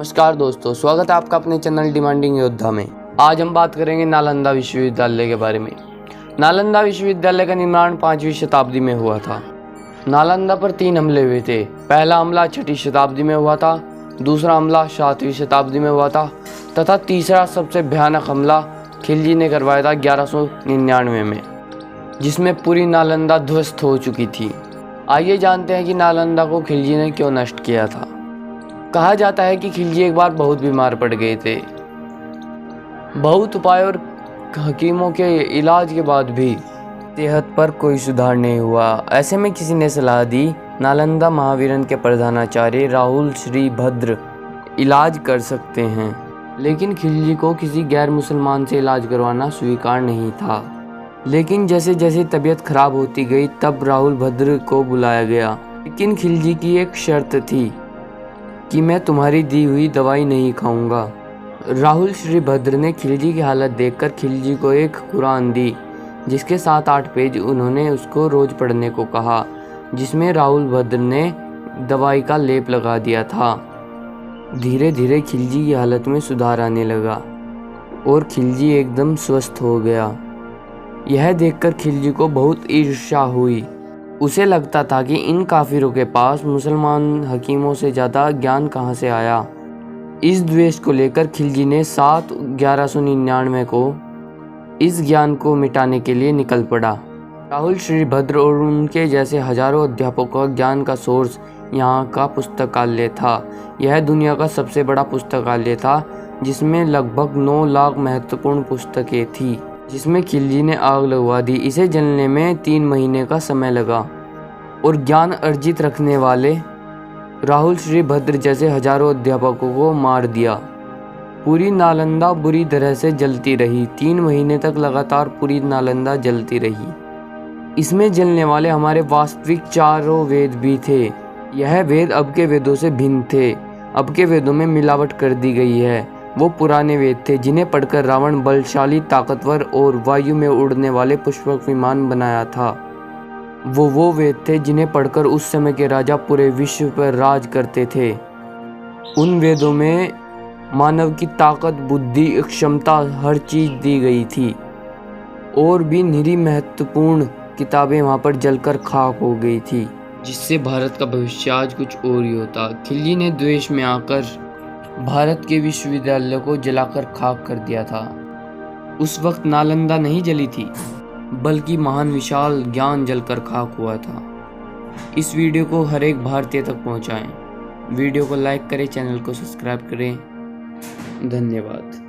नमस्कार दोस्तों, स्वागत है आपका अपने चैनल डिमांडिंग योद्धा में। आज हम बात करेंगे नालंदा विश्वविद्यालय के बारे में। नालंदा विश्वविद्यालय का निर्माण 5वीं शताब्दी में हुआ था। नालंदा पर 3 हमले हुए थे। पहला हमला 6वीं शताब्दी में हुआ था, दूसरा हमला 7वीं शताब्दी में हुआ था तथा तीसरा सबसे भयानक हमला खिलजी ने करवाया था 1199 में, जिसमें पूरी नालंदा ध्वस्त हो चुकी थी। आइए जानते हैं कि नालंदा को खिलजी ने क्यों नष्ट किया था। कहा जाता है कि खिलजी एक बार बहुत बीमार पड़ गए थे। बहुत उपाय और हकीमों के इलाज के बाद भी सेहत पर कोई सुधार नहीं हुआ। ऐसे में किसी ने सलाह दी, नालंदा महावीरन के प्रधानाचार्य राहुल श्रीभद्र इलाज कर सकते हैं। लेकिन खिलजी को किसी गैर मुसलमान से इलाज करवाना स्वीकार नहीं था। लेकिन जैसे जैसे तबीयत खराब होती गई तब राहुल भद्र को बुलाया गया। लेकिन खिलजी की एक शर्त थी कि मैं तुम्हारी दी हुई दवाई नहीं खाऊंगा। राहुल श्रीभद्र ने खिलजी की हालत देखकर खिलजी को एक कुरान दी, जिसके 7-8 पेज उन्होंने उसको रोज पढ़ने को कहा, जिसमें राहुल भद्र ने दवाई का लेप लगा दिया था। धीरे धीरे खिलजी की हालत में सुधार आने लगा और खिलजी एकदम स्वस्थ हो गया। यह देखकर खिलजी को बहुत ईर्ष्या हुई। उसे लगता था कि इन काफिरों के पास मुसलमान हकीमों से ज़्यादा ज्ञान कहाँ से आया। इस द्वेष को लेकर खिलजी ने 7/1199 को इस ज्ञान को मिटाने के लिए निकल पड़ा। राहुल श्रीभद्र और उनके जैसे हजारों अध्यापकों का ज्ञान का सोर्स यहाँ का पुस्तकालय था। यह दुनिया का सबसे बड़ा पुस्तकालय था, जिसमें लगभग 9 लाख महत्वपूर्ण पुस्तकें थी, जिसमें खिलजी ने आग लगवा दी। इसे जलने में 3 महीने का समय लगा और ज्ञान अर्जित रखने वाले राहुल श्रीभद्र जैसे हजारों अध्यापकों को मार दिया। पूरी नालंदा बुरी तरह से जलती रही। 3 महीने तक लगातार पूरी नालंदा जलती रही। इसमें जलने वाले हमारे वास्तविक 4 वेद भी थे। यह वेद अब के वेदों से भिन्न थे। अब के वेदों में मिलावट कर दी गई है। वो पुराने वेद थे जिन्हें पढ़कर रावण बलशाली, ताकतवर और वायु में उड़ने वाले पुष्पक विमान बनाया था। वो वेद थे जिन्हें पढ़कर उस समय के राजा पूरे विश्व पर राज करते थे। उन वेदों में मानव की ताकत, बुद्धि, क्षमता, हर चीज दी गई थी। और भी निरी महत्वपूर्ण किताबें वहां पर जलकर खाक हो गई थी, जिससे भारत का भविष्य आज कुछ और ही होता। खिलजी ने द्वेष में आकर भारत के विश्वविद्यालय को जलाकर खाक कर दिया था। उस वक्त नालंदा नहीं जली थी, बल्कि महान विशाल ज्ञान जलकर खाक हुआ था। इस वीडियो को हर एक भारतीय तक पहुंचाएं। वीडियो को लाइक करें, चैनल को सब्सक्राइब करें। धन्यवाद।